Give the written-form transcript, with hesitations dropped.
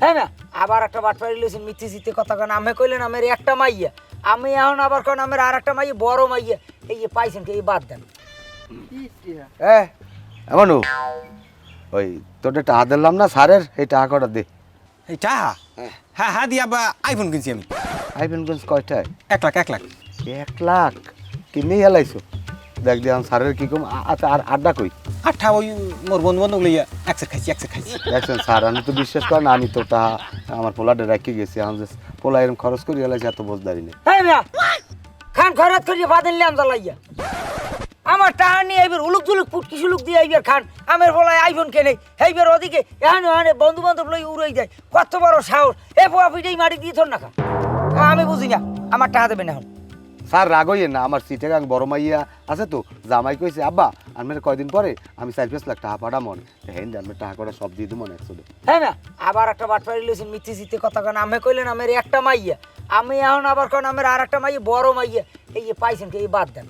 হ্যাঁ না আবার একটা বাটপাড়ি লইছেন মিথ্যে সিথে কথা কেন আমি কইলেন আমার একটা মাইয়া আমি এখন আবার কেন আমার আর একটা মাইয়া বড় মাইয়া এই যে পাইছেন কি এই বাদ দেন এমন ওই তোদের টাকা দিলাম না স্যারের এই টাকা কটা দে। এই টাহা হ্যাঁ হ্যাঁ দিয়া বা আইফোন কিনছি আমি আইফোন গঞ্জ কয়টায়? 1 লাখ 1 লাখ কিনে এলাইছো? দেখ দিয়াম স্যারের কি কম। আচ্ছা আর আড্ডা কই? আঠা ওই মোর বন্ধু বান্ধব লইয়া একসাথে খাইছি দেখছেন স্যার আমি তো বিশ্বাস করেন আমি তো টাকা আমার পোলাটা রেখে গেছি আমি যে পোলা এরকম খরচ করি এলাইছি এত বোঝদারি নেই। হ্যাঁ মিয়া খান খরচ করিয়ে বাদেন লিয়াম জ্বালাইয়া আমার টাকা নিয়ে এইবার উলুক জুলুক ফুটকি সুলুক দিয়ে এইবার খান আমার বলায় আইফোন কেনে এইবার ওদিকে এখানে ওখানে বন্ধু বান্ধব লই উড়াই যায় কত বড় সাহস এ পোয়া পিঠেই মারি দিয়ে থর না খা আমি বুঝি না আমার টাকা দেবেন এখন স্যার রাগ হইয়ে না আমার সিটেগাং বড় মাইয়া আছে তো জামাই কইছে আব্বা আমি কয়দিন পরে আমি 4-5 লাখ টাকা পাঠা মনে হেন আমি টাকা করে সব দিয়ে দেবো একশো। হ্যাঁ না আবার একটা বাটপাড়ি লইছেন মিথ্যে সিথে কথা কেন আমি কইলেন আমার একটা মাইয়া আমি এখন আবার কেন আমার আর একটা মাইয়া বড় মাইয়া এই যে পাইছেন কি এই বাদ দেন